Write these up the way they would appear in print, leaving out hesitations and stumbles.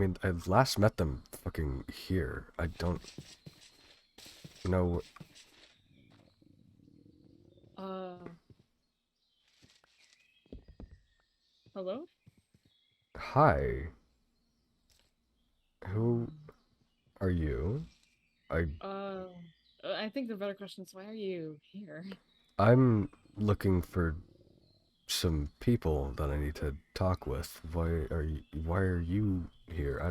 mean, I last met them fucking here. I don't know. Uh, Hello? Hi, who Um, are you? I uh, I think the better question is why are you here? I'm looking for some people that I need to talk with. Why are you here? I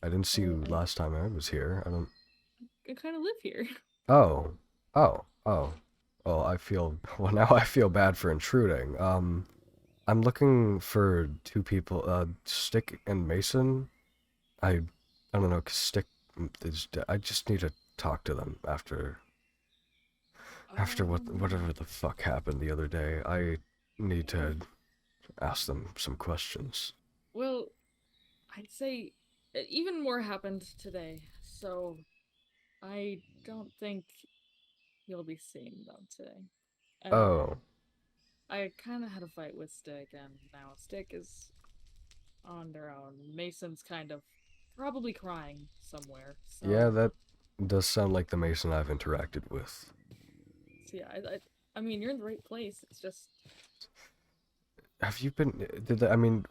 didn't see Well, you last time I was here. I don't. I kind of live here. Oh, oh. Well, I feel well now. I feel bad for intruding. I'm looking for two people. Stick and Mason. I I don't know. 'Cause Stick is. I just need to talk to them after whatever Um, the fuck happened the other day. I need well, to ask them some questions. well, I'd say even more happened today, so I don't think you'll be seeing them today. Oh, I kind of had a fight with Stick, and now Stick is on their own. Mason's kind of probably crying somewhere, yeah, so that does sound like the Mason I've interacted with. yeah, I mean, you're in the right place. It's just Have you been? Did they, I mean,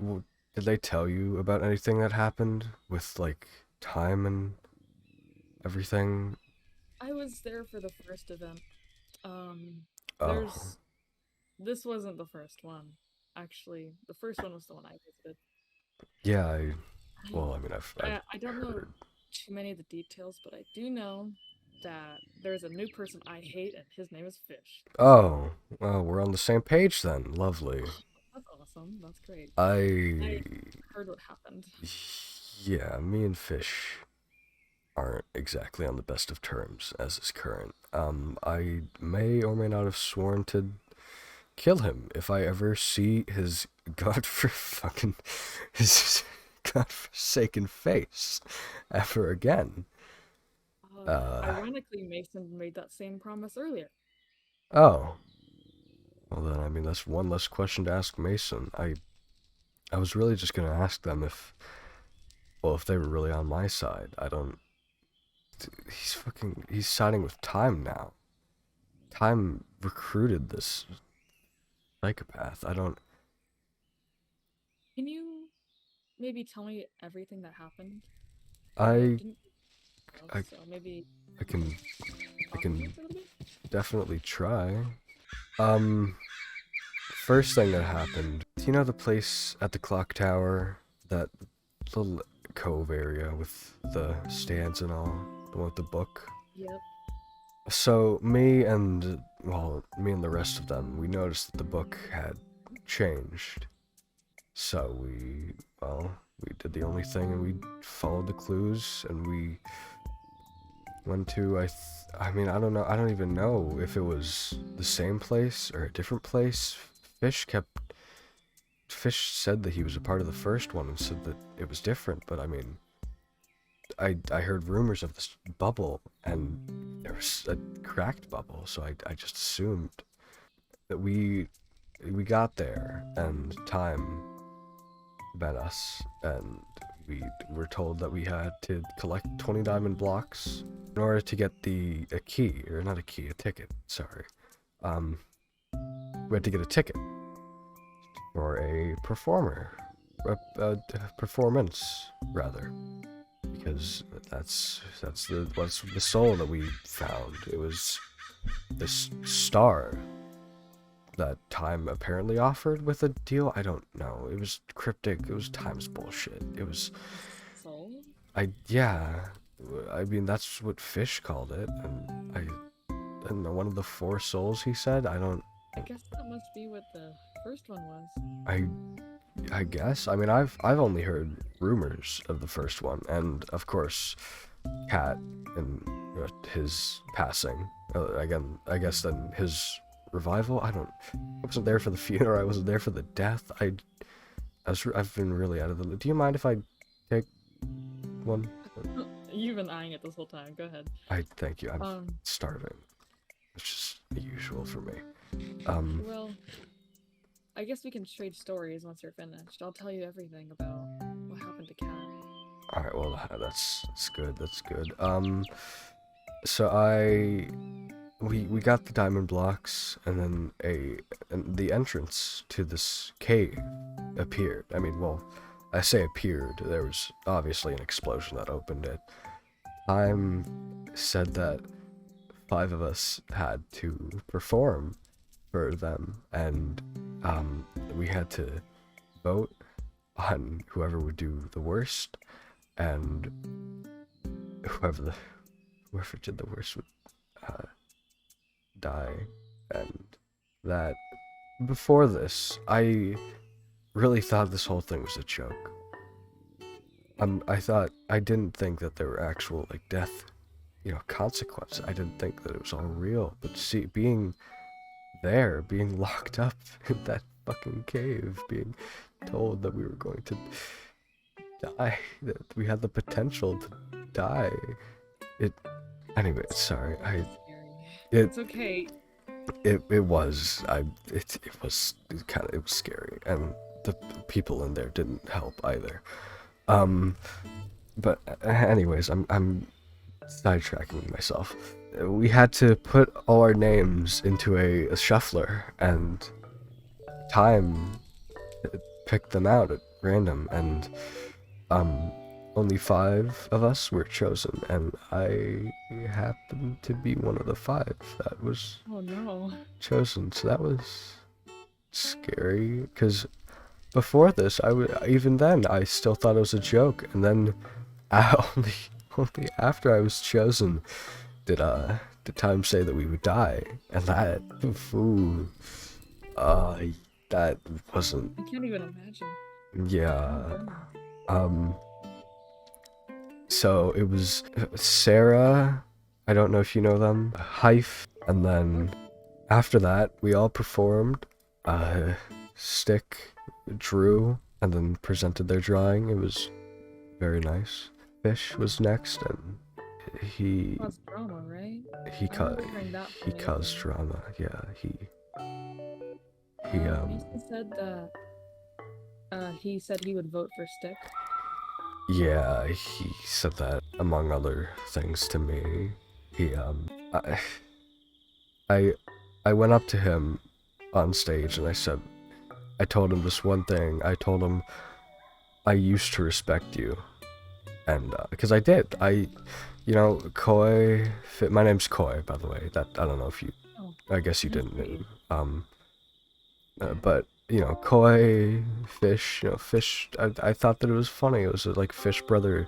did they tell you about anything that happened with like time and everything? I was there for the first event. Um, Oh, there's this wasn't the first one. Actually, the first one was the one I visited. yeah. I Well, I mean, I've I don't know heard. too many of the details, but I do know that there's a new person I hate, and his name is Fish. So Oh, well, we're on the same page then. Lovely. that's awesome. That's great. I, I heard what happened. yeah, me and Fish aren't exactly on the best of terms as is current. I may or may not have sworn to kill him if I ever see his fucking his godforsaken face ever again. Uh, Ironically, Mason made that same promise earlier. oh, well then, I mean, that's one less question to ask Mason. I was really just gonna ask them if they were really on my side. I don't. He's siding with Time now. Time recruited this psychopath. I don't. Can you maybe tell me everything that happened? I I didn't know, I so maybe I can I talk to me can for a little bit. definitely try. Um, First thing that happened. Do you know the place at the clock tower, that little cove area with the stands and all, the one with the book? Yep. So me and the rest of them, we noticed that the book had changed. So we did the only thing and we followed the clues and we went to I mean, I don't know. I don't even know if it was the same place or a different place. Fish said that he was a part of the first one and said that it was different, but I mean, I heard rumors of this bubble and there was a cracked bubble, so I just assumed that we got there and Time met us and we were told that we had to collect 20 diamond blocks in order to get a key, or not a key, a ticket, sorry. Um, we had to get a ticket for a a performance, rather, because that's the soul that we found. It was this star that Time apparently offered with a deal. I don't know. It was cryptic. It was Time's bullshit. It was A soul? yeah. I mean, that's what Fish called it, and I don't know, one of the four souls. He said. I don't. I guess that must be what the first one was. I I guess. I mean, I've only heard rumors of the first one, and of course, Cat and his passing. Again, I guess then his revival. I wasn't there for the funeral. I wasn't there for the death. I've been really out of the loop. Do you mind if I take one? You've been eyeing it this whole time. Go ahead. I thank you. I'm Um, starving. It's just usual for me. Um, well, I guess we can trade stories once you're finished. I'll tell you everything about what happened to Kat. Alright, well, that's good, that's good. So we got the diamond blocks, and then the entrance to this cave appeared. I mean, well, I say appeared, there was obviously an explosion that opened it. Time said that 5 of us had to perform for them, and we had to vote on whoever would do the worst, and whoever did the worst would die. And that before this, I really thought this whole thing was a joke. I didn't think that there were actual like death, consequences. I didn't think that it was all real. But see, being there, being locked up in that fucking cave, being told that we were going to die, that we had the potential to die. Anyway, sorry, It's okay. It was scary, and the people in there didn't help either. But anyways, I'm sidetracking myself. We had to put all our names into a shuffler, and Time picked them out at random, and only 5 of us were chosen, and I happened to be one of the 5 that was chosen. So that was scary, because before this, even then I still thought it was a joke, and then only after I was chosen did Time say that we would die, and that that wasn't. I can't even imagine. Yeah. So it was Sarah, I don't know if you know them, Hyph, and then after that we all performed. Stick drew and then presented their drawing. It was very nice. Fish was next, and he caused drama, right? He caused drama. Yeah, he said that he said he would vote for Stick. Yeah, he said that among other things to me. I went up to him on stage and I told him this one thing. I told him I used to respect you, and because I did. Koi. My name's Koi, by the way. That I don't know if you. Oh, I guess you didn't know. But Koi, Fish. Fish. I thought that it was funny. It was a Fish brother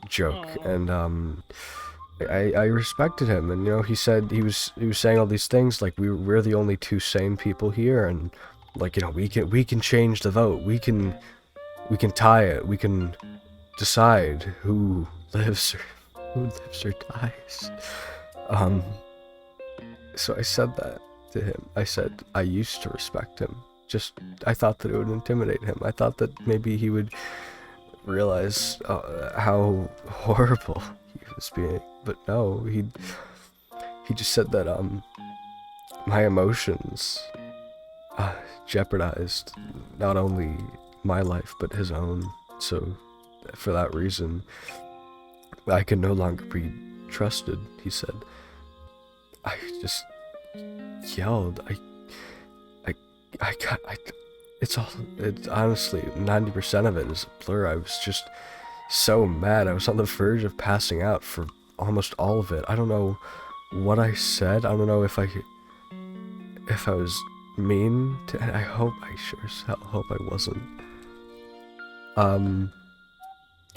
joke, and I respected him, and he said he was saying all these things like we're the only 2 sane people here, and we can change the vote, we can tie it, we can decide who lives or dies. So I said that to him. I said I used to respect him. I thought that it would intimidate him. I thought that maybe he would realize how horrible he was being, but no, he just said that my emotions jeopardized not only my life but his own. So for that reason, I can no longer be trusted, he said. I just yelled. It's honestly 90% of it is a blur. I was just so mad. I was on the verge of passing out for almost all of it. I don't know what I said. I don't know if I was mean to. I sure as hell hope I wasn't.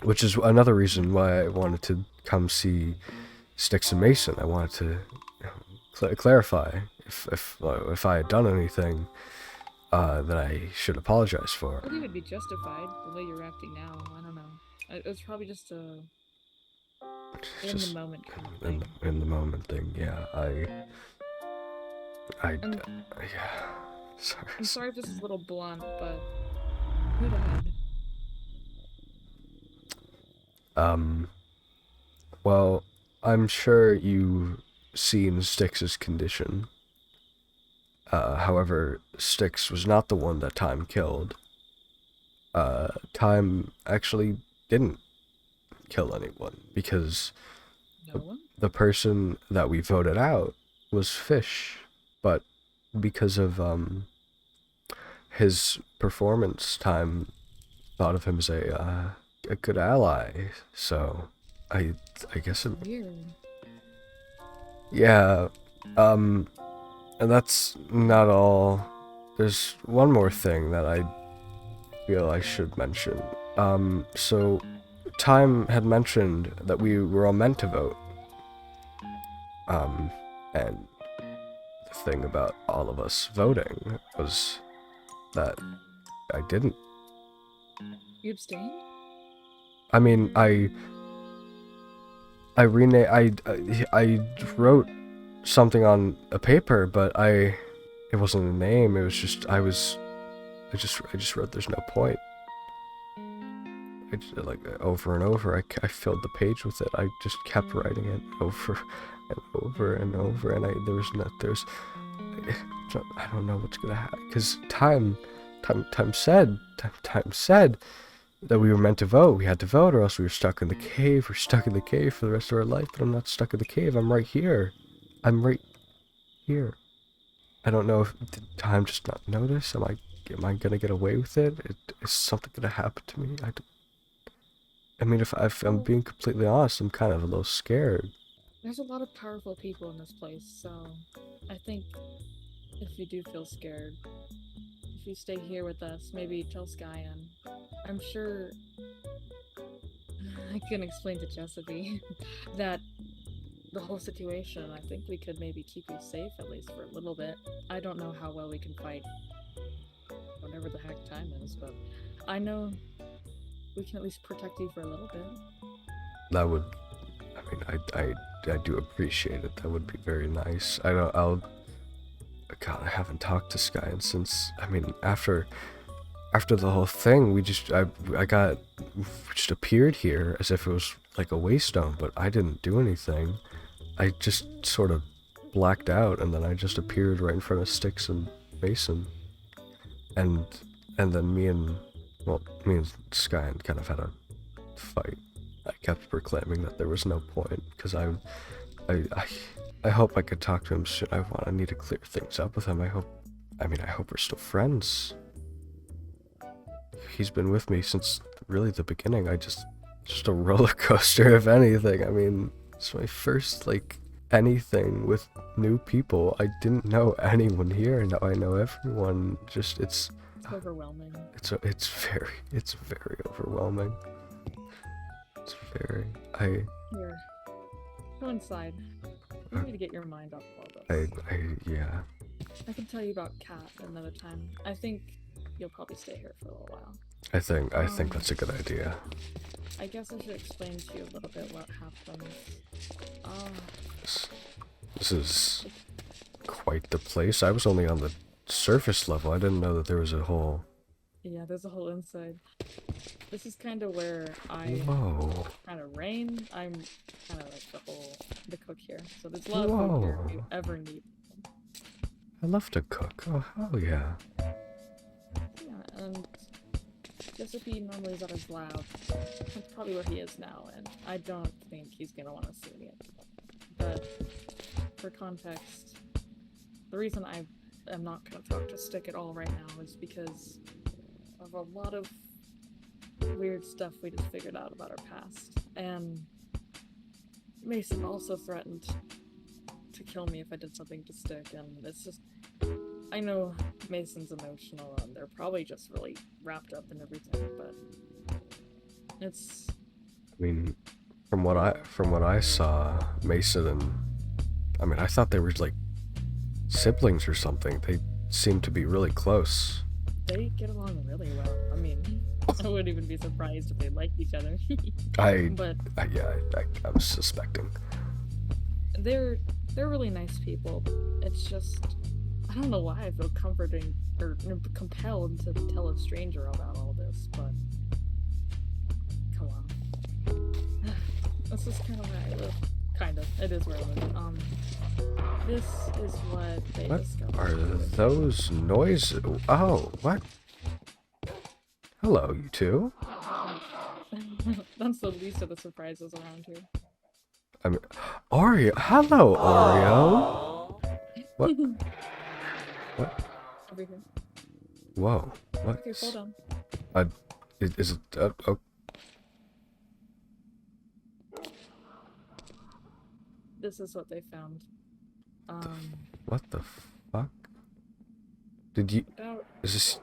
Which is another reason why I wanted to come see Sticks and Mason. I wanted to clarify if I had done anything that I should apologize for. I think it would be justified the way you're acting now. I don't know. It was probably just a the moment kind of thing. In the moment thing, yeah. Yeah. Sorry. I'm sorry if this is a little blunt, but who died? Well, I'm sure you've seen Styx's condition. However, Styx was not the one that Time killed. Time actually didn't kill anyone because No one? the person that we voted out was Fish, but because of his performance, Time thought of him as a good ally. So I guess it, Weird. yeah, and that's not all. There's one more thing that I feel I should mention. So Time had mentioned that we were all meant to vote. And the thing about all of us voting was that I didn't. You abstained? I mean, I wrote something on a paper, but it wasn't a name. It was just I just wrote there's no point. I just, like over and over. I filled the page with it. I just kept writing it over and over and over, and I don't know what's gonna happen because time said that we were meant to vote. We had to vote, or else we were stuck in the cave. We're stuck in the cave for the rest of our life. But I'm not stuck in the cave. I'm right here. I'm right here. I don't know if did Time just not notice. Am I gonna get away with it? Is something gonna happen to me? I mean, if I'm being completely honest, I'm kind of a little scared. There's a lot of powerful people in this place, so I think if you do feel scared, if you stay here with us, maybe tell Skyan. I'm sure I can explain to Chesapeake that the whole situation, I think we could maybe keep you safe at least for a little bit. I don't know how well we can fight whatever the heck Time is, but I know we can at least protect you for a little bit. That would, I mean, I do appreciate it. That would be very nice. God, I haven't talked to Skyan since, I mean, after the whole thing, we just appeared here as if it was like a waystone, but I didn't do anything. I just sort of blacked out, and then I just appeared right in front of Styx and Mason, and then me and Skyan kind of had a fight. I kept proclaiming that there was no point because I hope I could talk to him soon. I need to clear things up with him. I hope we're still friends. He's been with me since really the beginning. Just a roller coaster, if anything. I mean, it's my first, like, anything with new people. I didn't know anyone here, now I know everyone. It's overwhelming. It's very overwhelming. It's very, Here, go inside. You need to get your mind off all this. yeah. I can tell you about Kat another time. I think you'll probably stay here for a little while. I think that's a good idea. I guess I should explain to you a little bit what happened. This is quite the place. I was only on the surface level. I didn't know that there was a whole... Yeah, there's a whole inside. This is kind of where I Whoa. kind of reign. I'm kind of like the cook here. So there's a lot of food here if you ever need. I love to cook. Oh, hell yeah. Yeah, and Chesapeake normally is at his lab. That's probably where he is now, and I don't think he's gonna want to see me. But for context, the reason I am not gonna talk to Stick at all right now is because of a lot of weird stuff we just figured out about our past. And Mason also threatened to kill me if I did something to Stick, and it's just... I know Mason's emotional, and they're probably just really wrapped up in everything, but it's... I mean, from what I saw, Mason and... I mean, I thought they were like siblings or something. They seemed to be really close. They get along really well. I mean, I wouldn't even be surprised if they liked each other. I'm suspecting. They're really nice people. It's just... I don't know why I feel comforting or compelled to tell a stranger about all this, but come on. This is kind of where I live. Kind of. It is where I live. This is what they discovered. What are those noises? Oh, what? Hello, you two. That's the least of the surprises around here. I mean, Oreo. Hello, Oreo. What? What? Everything. Whoa. What? Okay, fall down. Is it? Oh. This is what they found. What the fuck? Did you? About Is this?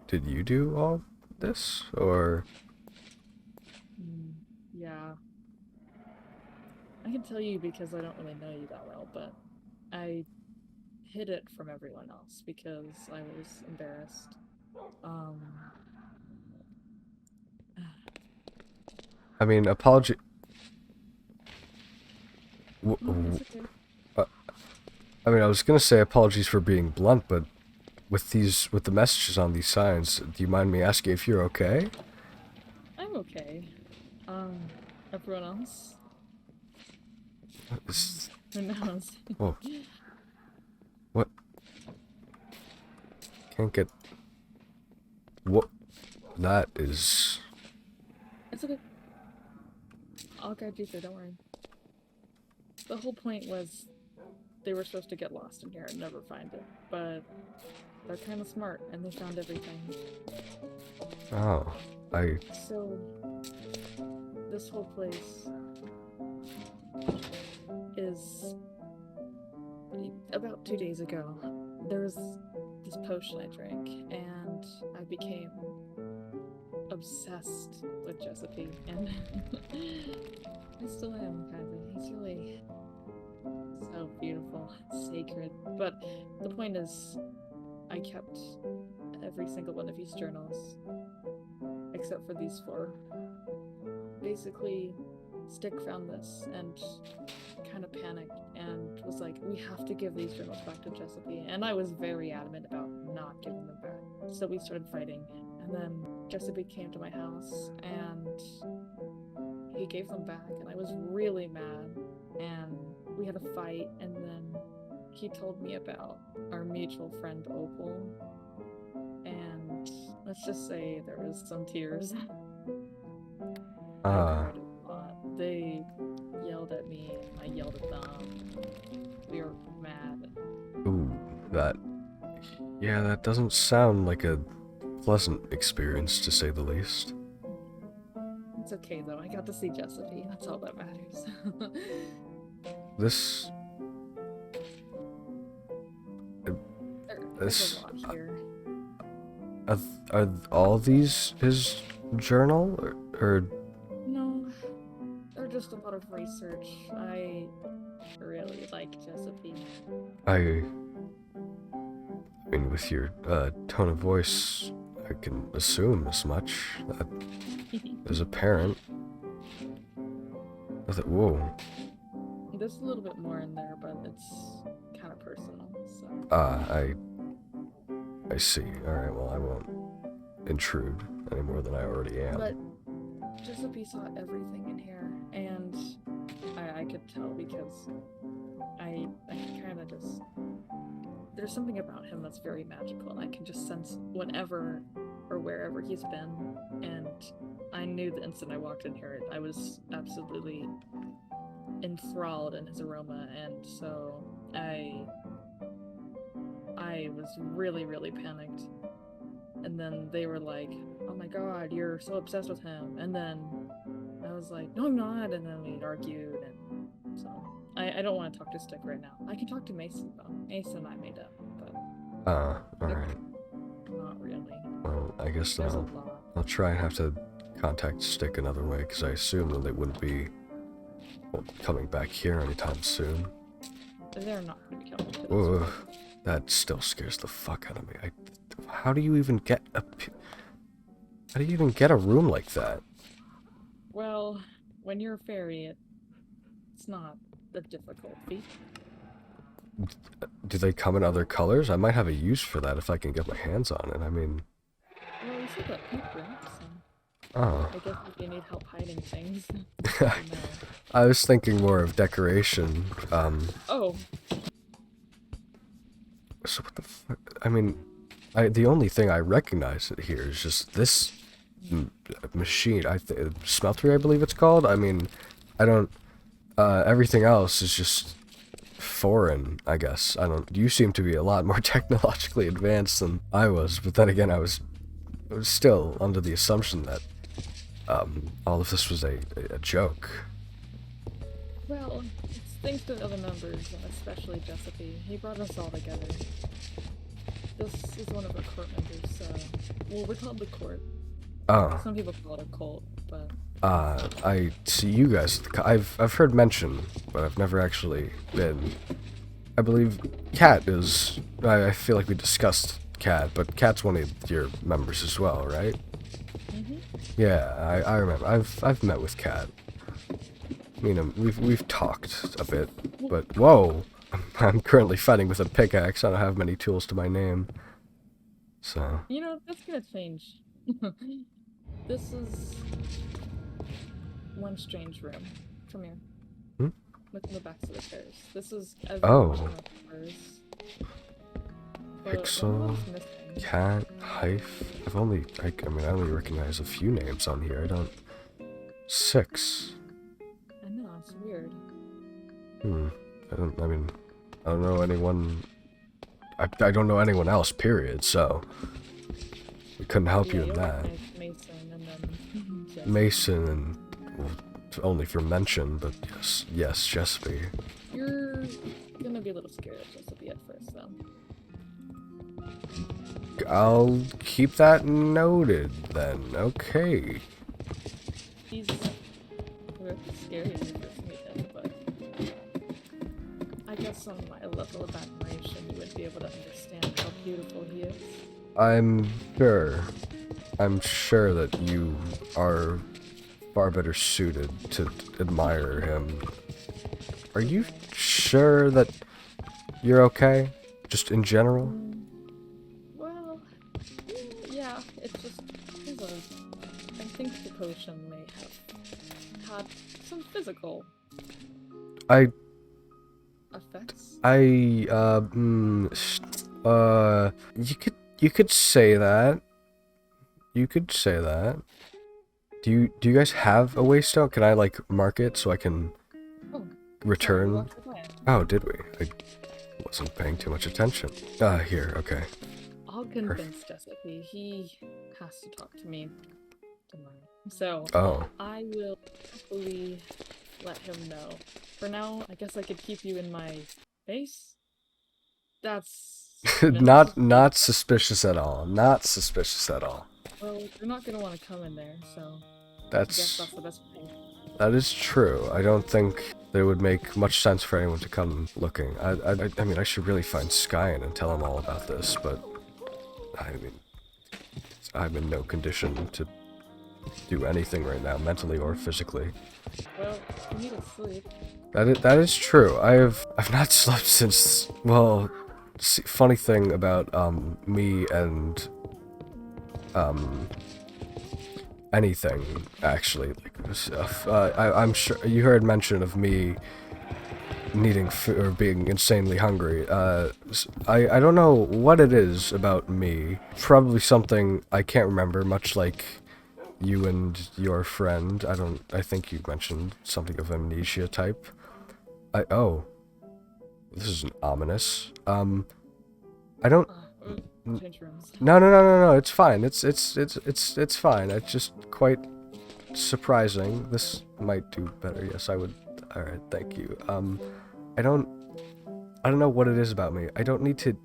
Did you do all this, or? yeah. I can tell you because I don't really know you that well, but I hid it from everyone else because I was embarrassed. I mean, apology. It's okay. I mean, I was gonna say apologies for being blunt, but with the messages on these signs, do you mind me asking if you're okay? I'm okay. Everyone else? This, Who knows? whoa. What? Can't get. What? That is. It's okay. I'll guide you through, don't worry. The whole point was they were supposed to get lost in here and never find it, but they're kind of smart and they found everything. Oh, So, this whole place is... About 2 days ago, there was this potion I drank, and I became obsessed with Giuseppe, and I still am, kind of. He's really so beautiful, sacred. But the point is, I kept every single one of his journals, except for these 4. Basically, Stick found this and kind of panicked and was like, we have to give these journals back to Giuseppe. And I was very adamant about not giving them back. So we started fighting. And then Giuseppe came to my house and he gave them back. And I was really mad. And we had a fight. And then he told me about our mutual friend Opal. And let's just say there was some tears. I cried a lot. They yelled at me, I yelled at them. We were mad. ooh, yeah, that doesn't sound like a pleasant experience, to say the least. It's okay though, I got to see Giuseppe, that's all that matters. This... There's a lot here. Are all these his journal, or No, they're just a lot of research. I really like Giuseppe. I mean, with your tone of voice, I can assume as much. As a parent. Whoa. There's a little bit more in there, but it's kind of personal, so... I see. Alright, well, I won't intrude any more than I already am. But Giuseppe saw everything in here, and I could tell because I kind of just... There's something about him that's very magical, and I can just sense whenever or wherever he's been, and I knew the instant I walked in here, I was absolutely enthralled in his aroma, and so I was really, really panicked. And then they were like, oh my god, you're so obsessed with him. And then I was like, no, I'm not. And then we argued, and so I don't want to talk to Stick right now. I can talk to Mason though. Mason and I made up, but alright. not really. Well, I guess There's a lot. I'll try and have to contact Stick another way, because I assume that they wouldn't be coming back here anytime soon. They're not going to be coming to this Whoa, one. that still scares the fuck out of me. How do you even get a room like that? Well, when you're a fairy, it's not a difficult feat. Do they come in other colors? I might have a use for that if I can get my hands on it. I mean... Well, you said that pink ring, so Oh. I guess if you need help hiding things, I was thinking more of decoration. Oh, So what the fuck? I mean, the only thing I recognize here is just this machine. Smeltery, I believe it's called. I mean, I don't. Everything else is just foreign, I guess. I don't. You seem to be a lot more technologically advanced than I was, but then again, I was still under the assumption that all of this was a joke. Well, it's thanks to the other members, and especially Giuseppe. He brought us all together. This is one of our court members. Well, we're called the court. Oh. Some people call it a cult, but I see you guys. I've heard mention, but I've never actually been. I believe Kat is. I feel like we discussed Kat, but Kat's one of your members as well, right? mhm. Yeah, I remember. I've met with Kat. I mean, we've talked a bit, but whoa! I'm currently fighting with a pickaxe. I don't have many tools to my name, so. You know, that's gonna change. This is one strange room. Come here. Hmm? Look in the backs of the chairs. This is Oh. members. But Pixel, one of them's missing. Cat, Hife. I mean, I only recognize a few names on here. I don't. 6. I know, it's weird. I mean, I don't know anyone. I don't know anyone else, period, so. We couldn't help you in you'll that. recognize Mason and then Jesse. Mason and. Well, only for mention, but yes, Giuseppe. You're gonna be a little scared of Giuseppe at first, though. I'll keep that noted then. Okay. He's really scary when you first meet him, but I guess on my level of admiration, you would be able to understand how beautiful he is. I'm sure that you are far better suited to admire him. Are you sure that you're okay? Just in general? Well, yeah, it's just I think the potion may have had some physical effects. You could say that. You could say that. Do you guys have a waystone? Can I like mark it so I can Oh, return? sorry, what's the plan? Oh, did we? I wasn't paying too much attention. Here, okay. I'll convince Giuseppe. He has to talk to me tomorrow. So, Oh. I will happily let him know. For now, I guess I could keep you in my base? That's... Not suspicious at all. Not suspicious at all. Well, you're not gonna want to come in there, so... I guess That's that's the best thing. that is true. I don't think that it would make much sense for anyone to come looking. I mean, I should really find Skyen and tell him all about this, but I mean, I'm in no condition to do anything right now, mentally or physically. Well, you need to sleep. That is true. I've not slept since. Well, see, funny thing about me and anything actually, like I'm sure you heard mention of me needing food or being insanely hungry. I don't know what it is about me. Probably something I can't remember, much like you and your friend. I think you mentioned something of amnesia type. Oh, this is ominous. I don't. Change rooms. No. It's fine. It's fine. It's just quite surprising. This might do better. Yes, I would. All right, thank you. I don't know what it is about me. I don't need to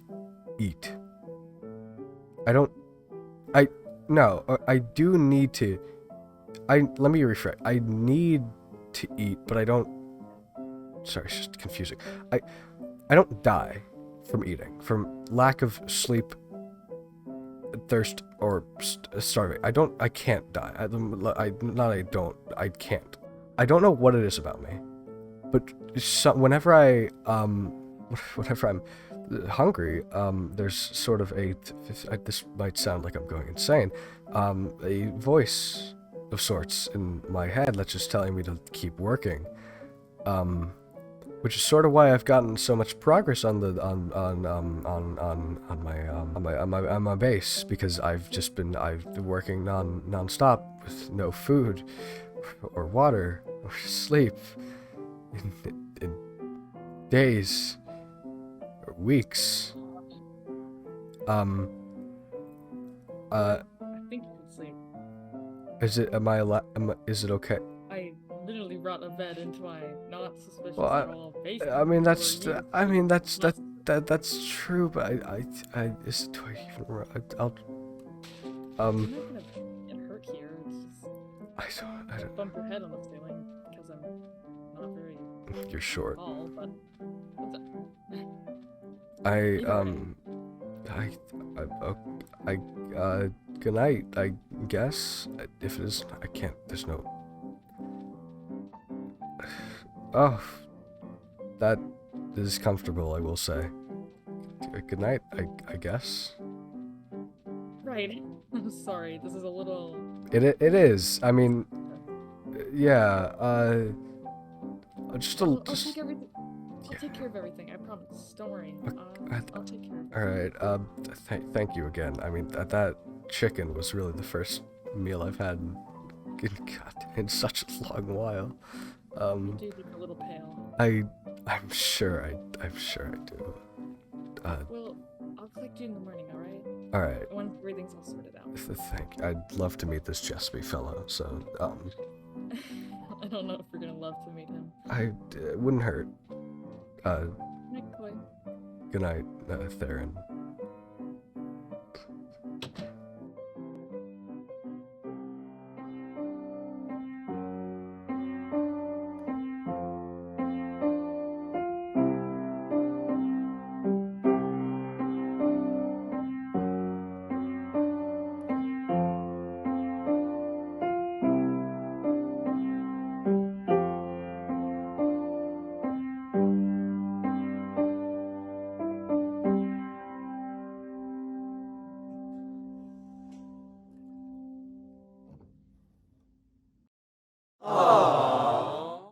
eat. No, I do need to. Let me rephrase. I need to eat, but I don't. Sorry, it's just confusing. I don't die from eating, from lack of sleep, thirst, or starving. I can't die. I can't. I don't know what it is about me, but whenever whenever I'm hungry, there's sort of this might sound like I'm going insane, a voice of sorts in my head that's just telling me to keep working. which is sort of why I've gotten so much progress on the on my base, because I've been working non-stop with no food or water or sleep in days or weeks. I think you can sleep. Is it okay? I literally brought a bed into my not suspicious Well, at all basement. I mean, for that's you. I mean that's true, but I is do I even I'll You're not gonna get hurt here. It's just I don't bump your head on the ceiling because I'm not very you're short. tall, but what's up? I Either good night, I guess. If it is, I can't. There's no. Oh, that is comfortable, I will say. Good night, I guess. right. I'm sorry. This is a little. It is. I mean, yeah. Just a I'll just. take everything. I'll Yeah. take care of everything. I promise. Don't worry. I'll take care of it. All right. Thank you again. I mean, that chicken was really the first meal I've had in such a long while. You do look a little pale. I'm sure I do. Well, I'll collect you in the morning, alright? All right. Once everything's all sorted out. I'd love to meet this Jespy fellow. So, I don't know if we're gonna love to meet him. it wouldn't hurt. Nick Coy. Good night, Theron.